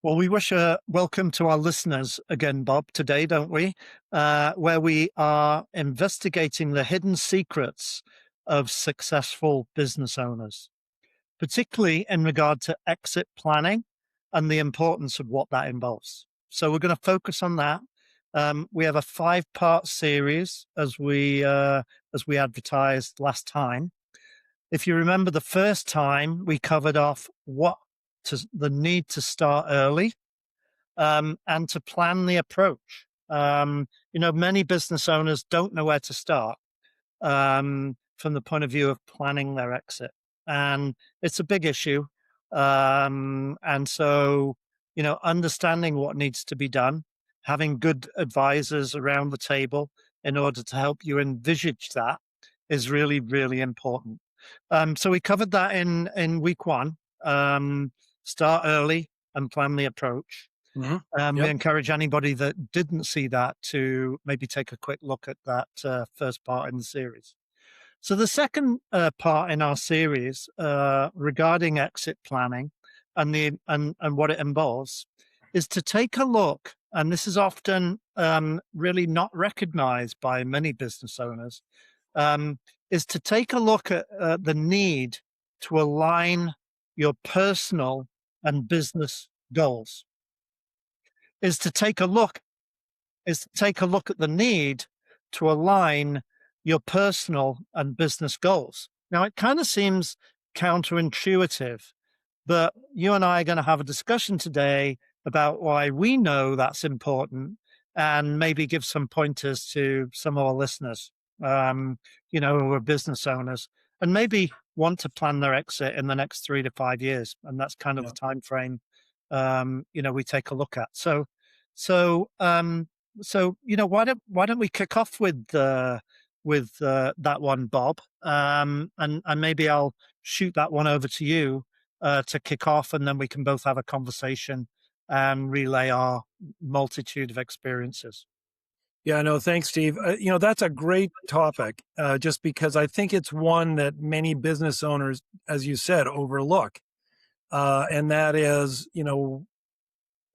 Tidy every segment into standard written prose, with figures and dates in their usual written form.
Well, we wish a welcome to our listeners again, Bob, today, don't we? Where we are investigating the hidden secrets of successful business owners, particularly in regard to exit planning and the importance of what that involves. So we're going to focus on that. We have a 5-part series as we advertised last time. If you remember, the first time we covered off the need to start early and to plan the approach. Many business owners don't know where to start from the point of view of planning their exit, and it's a big issue. And so, understanding what needs to be done, having good advisors around the table in order to help you envisage that is really, really important. So we covered that in week one. Start early and plan the approach. Hmm. We Yep. encourage anybody that didn't see that to maybe take a quick look at that first part in the series. So the second part in our series regarding exit planning and what it involves is to take a look, and this is often really not recognized by many business owners, um, is to take a look at the need to align your personal and business goals. Is to take a look at the need to align your personal and business goals. Now, it kind of seems counterintuitive, but you and I are going to have a discussion today about why we know that's important and maybe give some pointers to some of our listeners, who are business owners and maybe want to plan their exit in the next 3 to 5 years. And that's kind of the Yeah. time frame, we take a look at. So, why don't we kick off with that one, Bob? And maybe I'll shoot that one over to you to kick off, and then we can both have a conversation and relay our multitude of experiences. Yeah, no, thanks, Steve. That's a great topic, just because I think it's one that many business owners, as you said, overlook. And that is,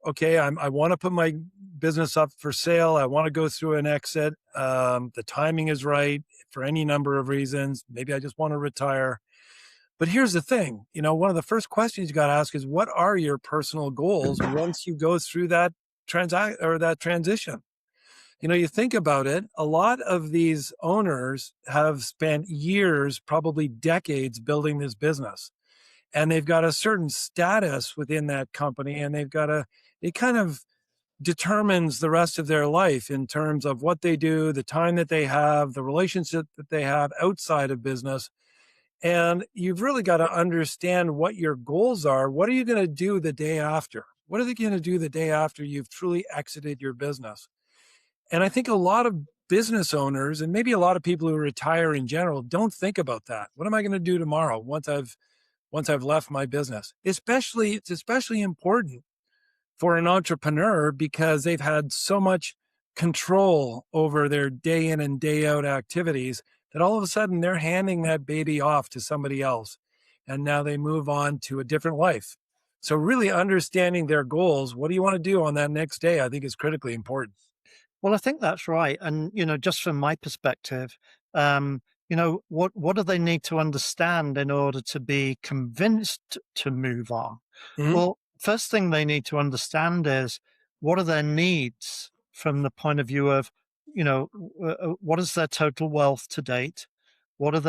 okay, I want to put my business up for sale. I want to go through an exit. The timing is right for any number of reasons. Maybe I just want to retire. But here's the thing, one of the first questions you got to ask is, what are your personal goals once you go through that transition? You think about it, a lot of these owners have spent years, probably decades, building this business. And they've got a certain status within that company, and it kind of determines the rest of their life in terms of what they do, the time that they have, the relationship that they have outside of business. And you've really got to understand what your goals are. What are you going to do the day after? What are they going to do the day after you've truly exited your business? And I think a lot of business owners, and maybe a lot of people who retire in general, don't think about that. What am I going to do tomorrow once I've left my business? It's especially important for an entrepreneur because they've had so much control over their day in and day out activities that all of a sudden they're handing that baby off to somebody else. And now they move on to a different life. So really understanding their goals, what do you want to do on that next day? I think is critically important. Well, I think that's right. And, just from my perspective, what do they need to understand in order to be convinced to move on? Mhm. Well, first thing they need to understand is what are their needs from the point of view of, what is their total wealth to date? What is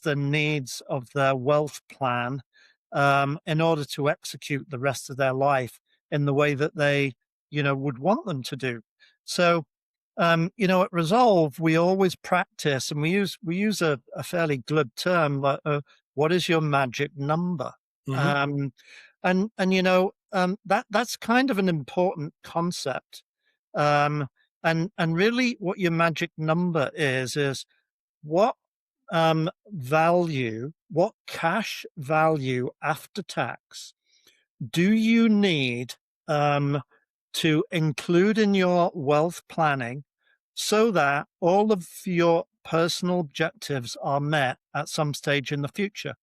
the needs of their wealth plan in order to execute the rest of their life in the way that they would want them to do. So, at Resolve, we always practice, and we use a fairly glib term, like, what is your magic number? Mhm. Um, that's kind of an important concept. And really, what your magic number is what what cash value after tax do you need um, to include in your wealth planning so that all of your personal objectives are met at some stage in the future?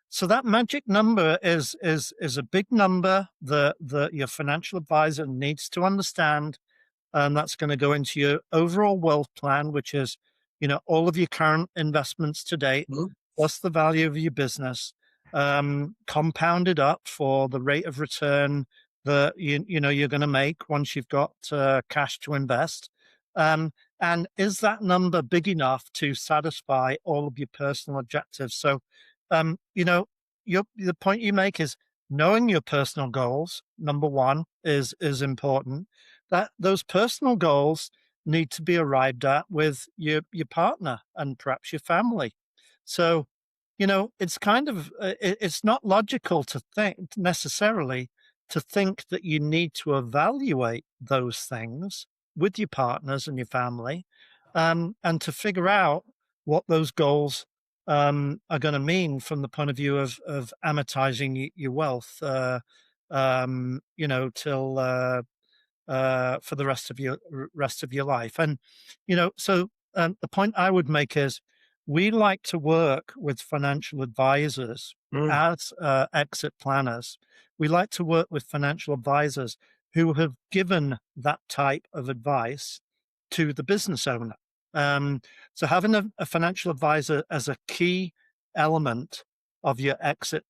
So that magic number is a big number that your financial advisor needs to understand, and that's going to go into your overall wealth plan, which is, all of your current investments to date, Mhm. plus the value of your business, compounded up for the rate of return that you're going to make once you've got cash to invest. Um, and is that number big enough to satisfy all of your personal objectives? So, um, you know, the point you make is knowing your personal goals. Number one is important. That those personal goals need to be arrived at with your partner and perhaps your family. So, it's kind of it's not logical to think necessarily to think that you need to evaluate those things with your partners and your family, and to figure out what those goals are going to mean from the point of view of amortizing your wealth, till for the rest of your life. And the point I would make is we like to work with financial advisors Mm, as exit planners. We like to work with financial advisors who have given that type of advice to the business owner. So having a financial advisor as a key element of your exit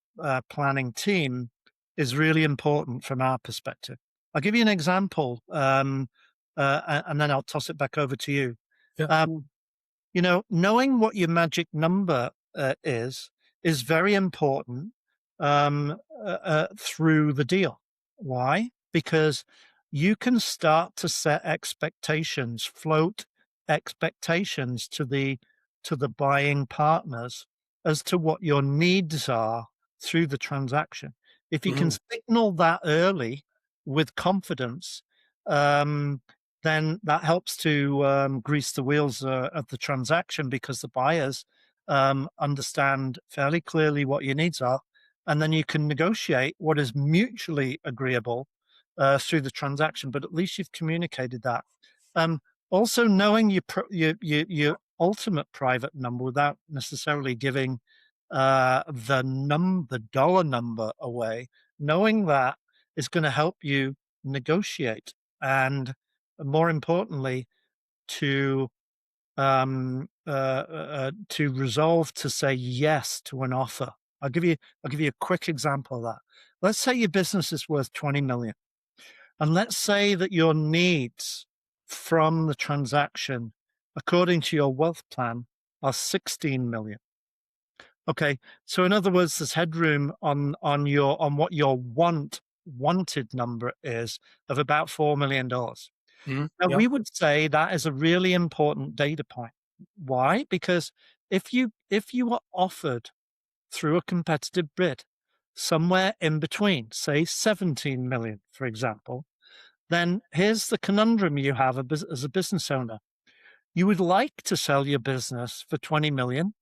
planning team is really important from our perspective. I'll give you an example, and then I'll toss it back over to you. yeah. Um, knowing what your magic number is very important through the deal. Why? Because you can start to set expectations, float expectations to the buying partners as to what your needs are through the transaction. If you can Mhm. signal that early with confidence, um, then that helps to grease the wheels of the transaction because the buyers understand fairly clearly what your needs are, and then you can negotiate what is mutually agreeable through the transaction. But at least you've communicated that. Um, Also, knowing your ultimate private number without necessarily giving the dollar number away, knowing that is going to help you negotiate and more importantly, to to resolve to say yes to an offer. I'll give you a quick example of that. Let's say your business is worth 20 million, and let's say that your needs from the transaction, according to your wealth plan, are 16 million. Okay, so in other words, there's headroom on what your wanted number is of about $4 million. Mhm. Now, Yeah. we would say that is a really important data point. Why? Because if you are offered through a competitive bid somewhere in between, say 17 million, for example, then here's the conundrum you have as a business owner. You would like to sell your business for 20 million,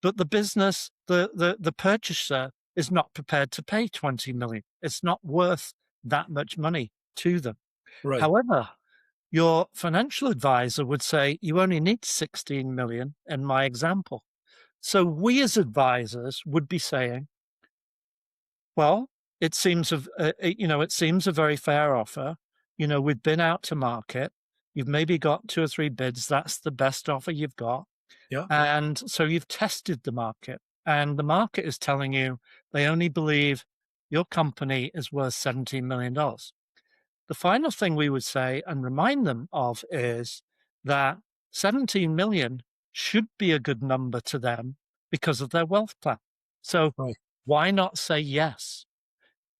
but the purchaser is not prepared to pay 20 million. It's not worth that much money to them. Right. However, your financial advisor would say you only need 16 million in my example. So we as advisors would be saying, well, it seems a very fair offer. We've been out to market. You've maybe got two or three bids. That's the best offer you've got. Yeah. And so you've tested the market, and the market is telling you they only believe your company is worth $17 million. The final thing we would say and remind them of is that 17 million should be a good number to them because of their wealth plan. So Right. why not say yes,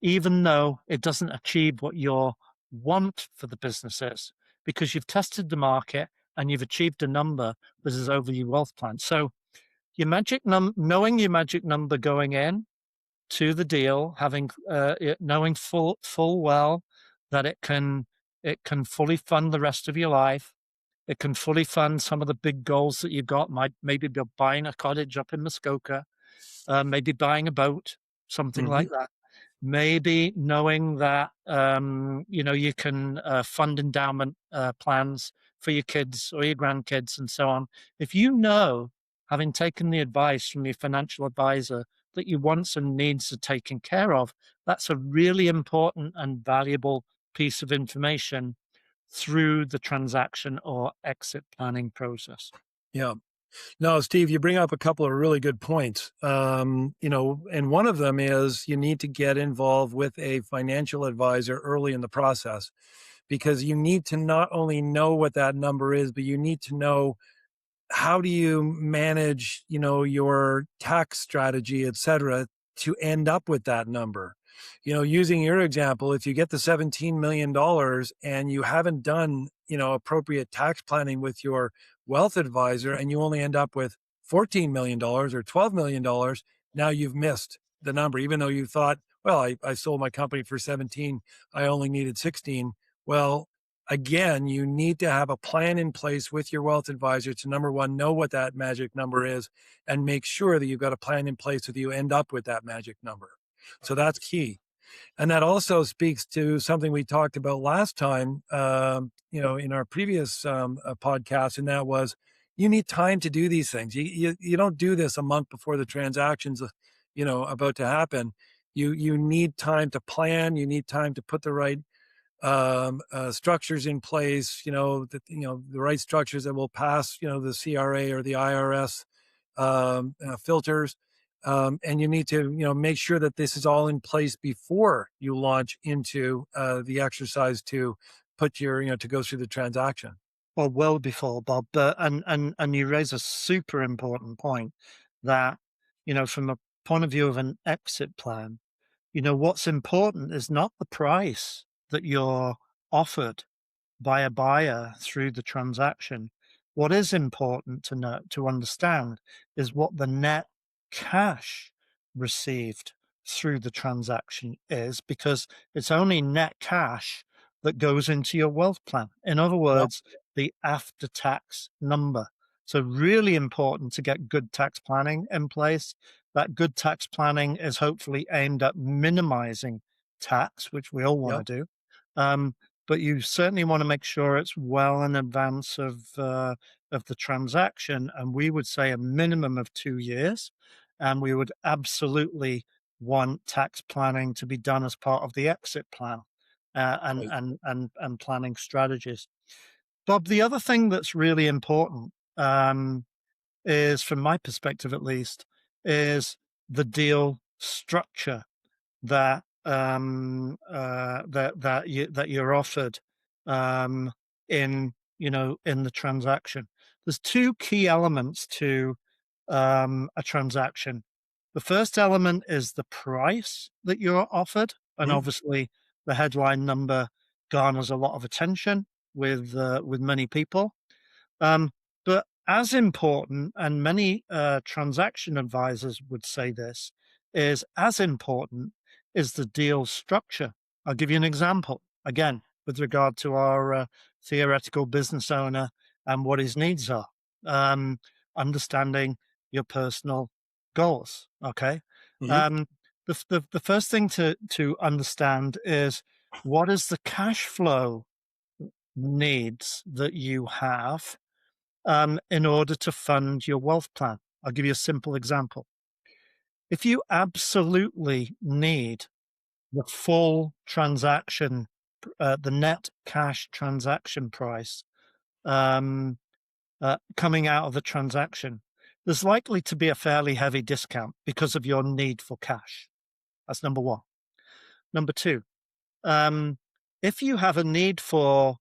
even though it doesn't achieve what your want for the business is, because you've tested the market and you've achieved a number that is over your wealth plan. So knowing your magic number going in to the deal, having knowing full well that it can fully fund the rest of your life. It can fully fund some of the big goals that you've got. Might maybe be buying a cottage up in Muskoka, maybe buying a boat, something Mhm. like that. Maybe knowing that you can fund endowment plans for your kids or your grandkids and so on. If you know, having taken the advice from your financial advisor, that your wants and needs are taken care of, that's a really important and valuable piece of information through the transaction or exit planning process. Yeah. No, Steve, you bring up a couple of really good points. And one of them is you need to get involved with a financial advisor early in the process because you need to not only know what that number is, but you need to know how do you manage, your tax strategy, et cetera, to end up with that number? Using your example, if you get the $17 million and you haven't done, appropriate tax planning with your wealth advisor and you only end up with $14 million or $12 million, now you've missed the number, even though you thought, well, I sold my company for 17, I only needed 16. Well, again, you need to have a plan in place with your wealth advisor to number one, know what that magic number is and make sure that you've got a plan in place so that you end up with that magic number. So that's key. And that also speaks to something we talked about last time, in our previous podcast, and that was you need time to do these things. You don't do this a month before the transaction's, about to happen. You need time to plan. You need time to put the right structures in place, the right structures that will pass, the CRA or the IRS filters. And you need to, make sure that this is all in place before you launch into the exercise to put to go through the transaction. Well before, Bob. And you raise a super important point that, from a point of view of an exit plan, what's important is not the price that you're offered by a buyer through the transaction. What is important to know, to understand, is what the net cash received through the transaction is, because it's only net cash that goes into your wealth plan. In other Yep. words, the after tax number. So, really important to get good tax planning in place. That good tax planning is hopefully aimed at minimizing tax, which we all want Yep. to do. Um, but you certainly want to make sure it's well in advance of the transaction. And we would say a minimum of 2 years. And we would absolutely want tax planning to be done as part of the exit plan Right. and planning strategies. Bob, the other thing that's really important is, from my perspective at least, is the deal structure that you're offered um, in the transaction. There's two key elements to a transaction. The first element is the price that you're offered, and Mhm. obviously the headline number garners a lot of attention with many people. Um, but as important, and many transaction advisors would say this, is as important is the deal structure. I'll give you an example again with regard to our theoretical business owner and what his needs are. Um, Understanding your personal goals. Okay. Mhm. Um, the first thing to understand is, what is the cash flow needs that you have in order to fund your wealth plan. I'll give you a simple example. If you absolutely need the full transaction, the net cash transaction price um, coming out of the transaction, there's likely to be a fairly heavy discount because of your need for cash. That's number one. Number two, um, if you have a need for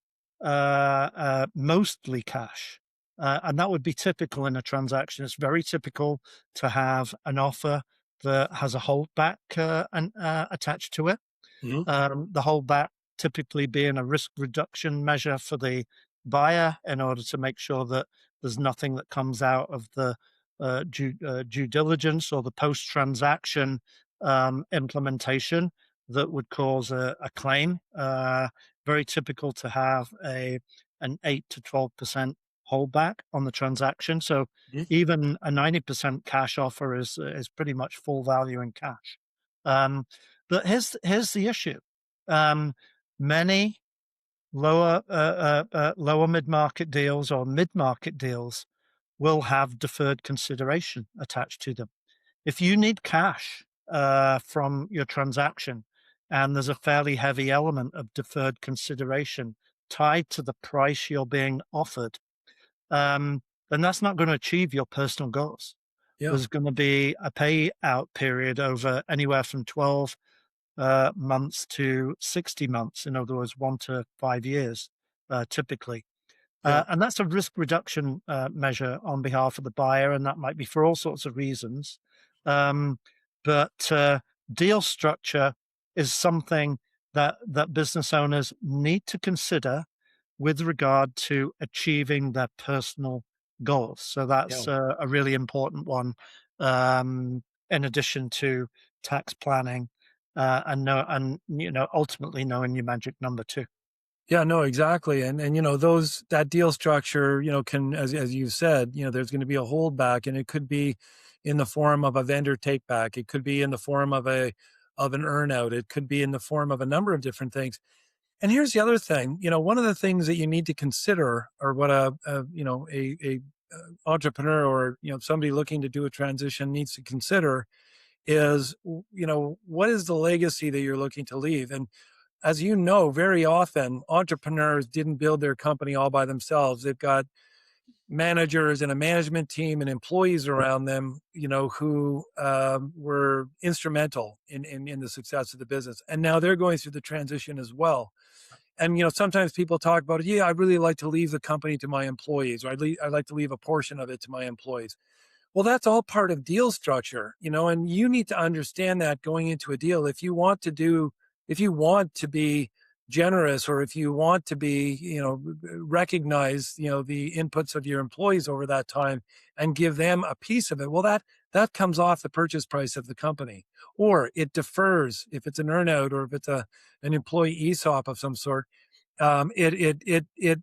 mostly cash, and that would be typical in a transaction, it's very typical to have an offer that has a holdback attached to it. Mhm. The holdback typically being a risk reduction measure for the buyer in order to make sure that there's nothing that comes out of the due diligence or the post transaction implementation that would cause a claim. Very typical to have an 8 to 12% holdback on the transaction. So Mhm. even a 90% cash offer is pretty much full value in cash. But here's the issue. Um, Many lower mid market deals or mid market deals will have deferred consideration attached to them. if you need cash from your transaction and there's a fairly heavy element of deferred consideration tied to the price you're being offered, then that's not going to achieve your personal goals. Yeah. There's going to be a payout period over anywhere from 12 months to 60 months. In other words, 1 to 5 years, typically. Yeah. And that's a risk reduction measure on behalf of the buyer, and that might be for all sorts of reasons. Um, but deal structure is something that business owners need to consider with regard to achieving their personal goals. So Yeah. that's a really important one, um, in addition to tax planning and ultimately knowing your magic number too. Yeah, no, exactly. And those that deal structure, can as you said, there's going to be a holdback, and it could be in the form of a vendor take back. It could be in the form of an earnout. It could be in the form of a number of different things. And here's the other thing, one of the things that you need to consider, or what a entrepreneur, or somebody looking to do a transition needs to consider, is what is the legacy that you're looking to leave. And as you know, very often entrepreneurs didn't build their company all by themselves. They've got managers and a management team and employees around them, who were instrumental in the success of the business. And now they're going through the transition as well. And sometimes people talk about, yeah, I really like to leave the company to my employees, or I'd like to leave a portion of it to my employees. Well, that's all part of deal structure, and you need to understand that going into a deal. If you want to be generous, or if you want to be, recognize, the inputs of your employees over that time and give them a piece of it. Well, that comes off the purchase price of the company, or it defers if it's an earnout, or if it's an employee ESOP of some sort. It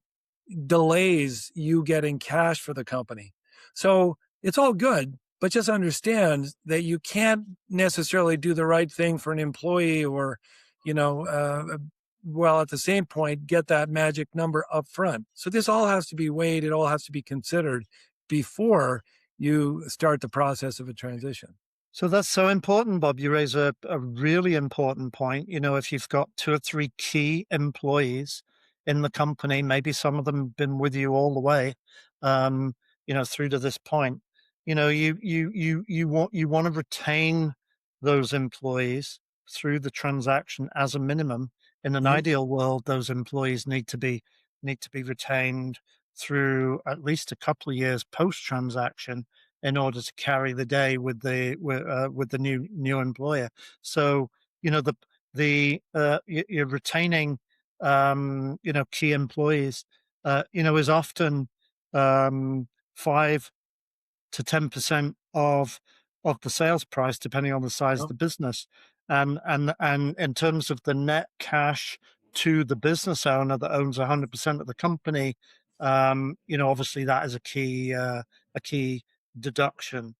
delays you getting cash for the company. So it's all good, but just understand that you can't necessarily do the right thing for an employee, or, you know, uh, while at the same point get that magic number up front. So this all has to be weighed. It all has to be considered before you start the process of a transition. So that's so important, Bob. You raise a really important point. If you've got two or three key employees in the company, maybe some of them have been with you all the way, through to this point. You want to retain those employees through the transaction as a minimum. In an Mhm. ideal world, those employees need to be retained through at least a couple of years post transaction in order to carry the day with the new employer. So you're retaining key employees is often 5 to 10% of the sales price, depending on the size of Yeah. the business, and in terms of the net cash to the business owner that owns 100% of the company, obviously that is a key deduction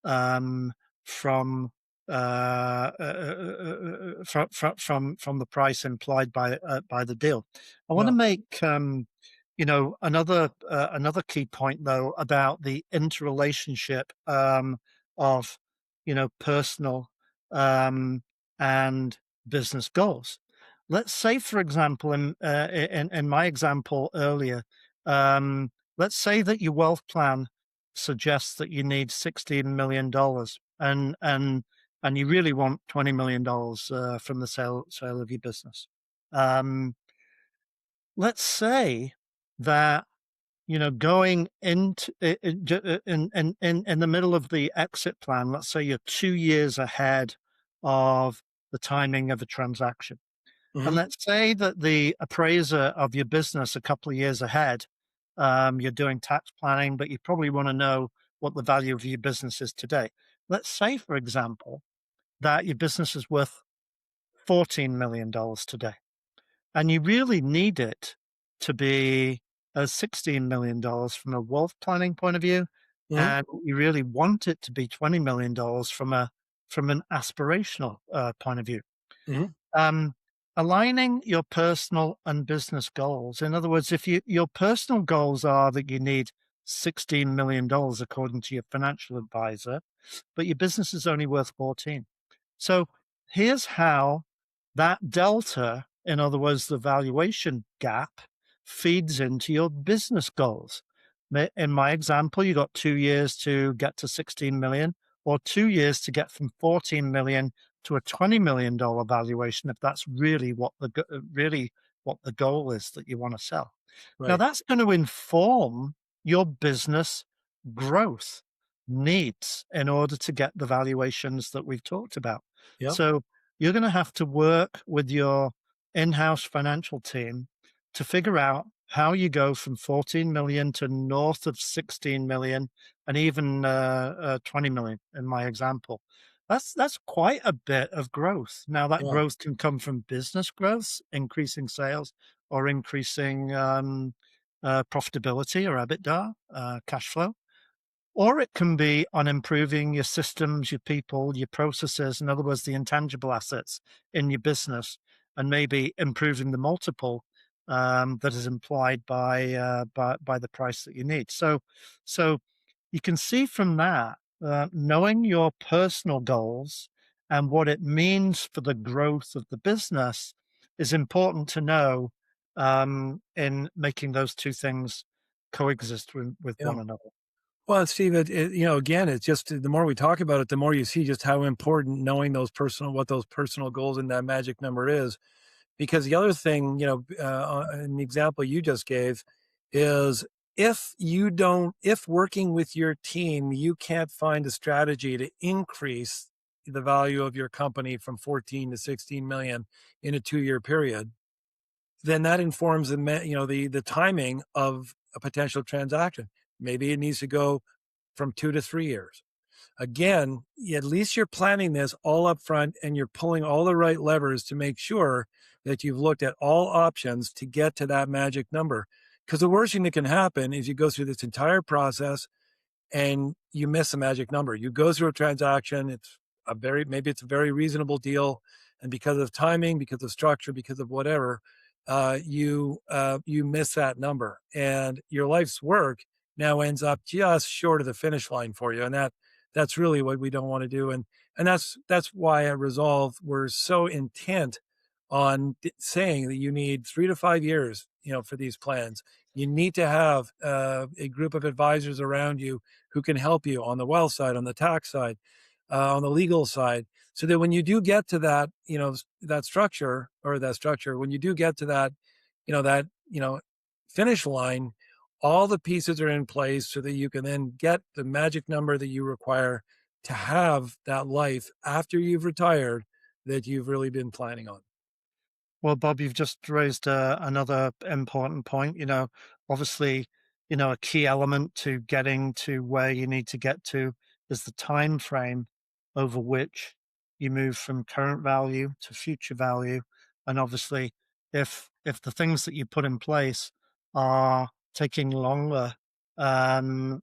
um, from from the price implied by the deal. I want to Yeah. make another key point though about the interrelationship of personal um, and business goals. Let's say, for example, in my example earlier, um, let's say that your wealth plan suggests that you need $16 million, and you really want $20 million from the sale of your business. Um, let's say that going into in the middle of the exit plan. Let's say you're 2 years ahead of the timing of a transaction. And Hmm. let's say that the appraiser of your business a couple of years ahead, you're doing tax planning, but you probably want to know what the value of your business is today. Let's say, for example, that your business is worth $14 million today, and you really need it to be $16 million from a wealth planning point of view, Hmm. and you really want it to be $20 million from an aspirational point of view. Hmm. um, Aligning your personal and business goals. In other words, if your personal goals are that you need $16 million according to your financial advisor, but your business is only worth 14. So here's how that delta, in other words, the valuation gap, feeds into your business goals. In my example, you got 2 years to get to 16 million, or 2 years to get from 14 million to a $20 million valuation, if that's really what the goal is that you want to sell. Now, Right. that's going to inform your business growth needs in order to get the valuations that we've talked about. Yep. So you're going to have to work with your in-house financial team to figure out how you go from 14 million to north of 16 million and even 20 million in my example. That's quite a bit of growth. Now that Yeah. growth can come from business growth, increasing sales, or increasing profitability or EBITDA, cash flow, or it can be on improving your systems, your people, your processes, in other words, the intangible assets in your business, and maybe improving the multiple that is implied by the price that you need. So you can see from that, knowing your personal goals and what it means for the growth of the business is important to know in making those two things coexist with Yeah. one another. Well, Steve, again, it's just the more we talk about it, the more you see just how important knowing what those personal goals and that magic number is. Because the other thing, in the example you just gave, is if working with your team, you can't find a strategy to increase the value of your company from 14 to 16 million in a 2-year period, then that informs the timing of a potential transaction. Maybe it needs to go from 2 to 3 years. Again, at least you're planning this all up front and you're pulling all the right levers to make sure that you've looked at all options to get to that magic number. Because the worst thing that can happen is you go through this entire process and you miss a magic number. You go through a transaction, maybe it's a very reasonable deal, and because of timing, because of structure, because of whatever, you miss that number, and your life's work now ends up just short of the finish line for you, and that's really what we don't want to do, and that's why at Resolve we're so intent on saying that you need 3 to 5 years, for these plans. You need to have a group of advisors around you who can help you on the wealth side, on the tax side, on the legal side, so that when you do get to that, when you do get to that finish line, all the pieces are in place so that you can then get the magic number that you require to have that life after you've retired that you've really been planning on. Well, Bob, you've just raised another important point. Obviously, a key element to getting to where you need to get to is the time frame over which you move from current value to future value. And obviously, if the things that you put in place are taking longer than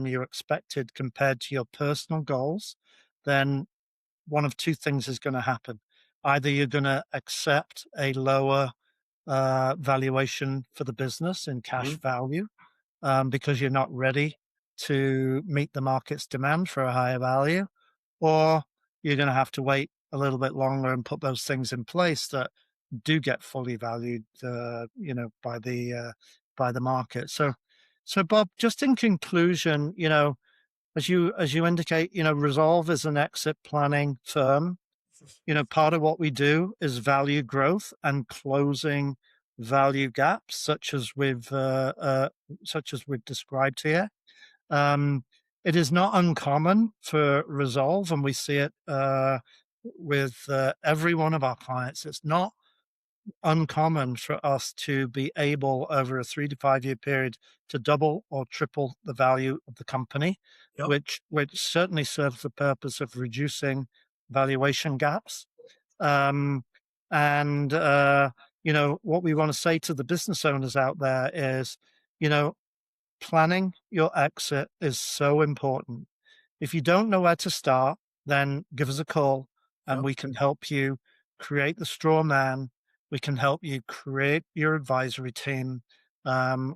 you expected compared to your personal goals, then one of two things is going to happen. Either you're going to accept a lower valuation for the business in cash Mhm. value because you're not ready to meet the market's demand for a higher value, or you're going to have to wait a little bit longer and put those things in place that do get fully valued, by the market. So Bob, just in conclusion, as you indicate, Resolve is an exit planning firm. Part of what we do is value growth and closing value gaps, such as we've described here. Um, it is not uncommon for Resolve, and we see it with every one of our clients. It's not uncommon for us to be able, over a 3 to 5 year period, to double or triple the value of the company, Yep. which certainly serves the purpose of reducing valuation gaps. Um, and what we want to say to the business owners out there is, you know, planning your exit is so important. If you don't know where to start, then give us a call and Yep. we can help you create the straw man. We can help you create your advisory team.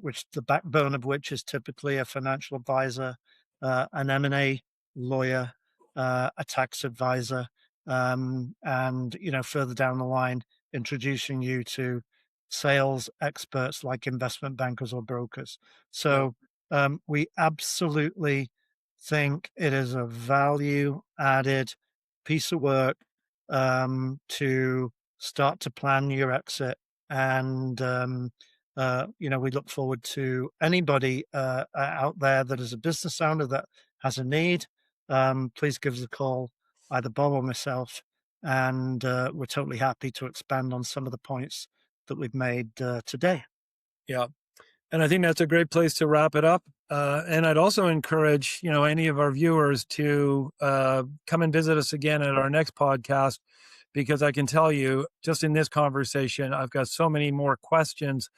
which the backbone of which is typically a financial advisor, an M&A lawyer, a tax advisor, and further down the line, introducing you to sales experts like investment bankers or brokers. Yeah. So we absolutely think it is a value added piece of work to start to plan your exit. And we look forward to anybody out there that is a business owner that has a need. Please give us a call, either Bob or myself, and we're totally happy to expand on some of the points that we've made today. Yeah. And I think that's a great place to wrap it up. And I'd also encourage, any of our viewers to come and visit us again at our next podcast, because I can tell you, just in this conversation, I've got so many more questions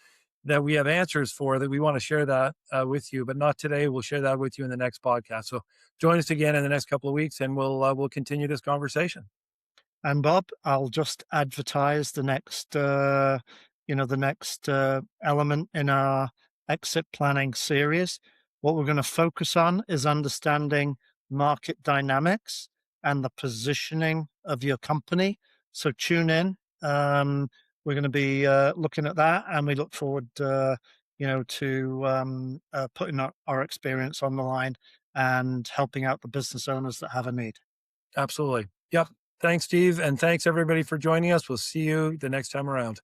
that we have answers for that we want to share that with you, but not today. We'll share that with you in the next podcast. So join us again in the next couple of weeks, and we'll continue this conversation. And Bob, I'll just advertise the next element in our exit planning series. What we're going to focus on is understanding market dynamics and the positioning of your company. So tune in. We're going to be looking at that, and we look forward, to putting our experience on the line and helping out the business owners that have a need. Absolutely. Yep. Thanks, Steve. And thanks, everybody, for joining us. We'll see you the next time around.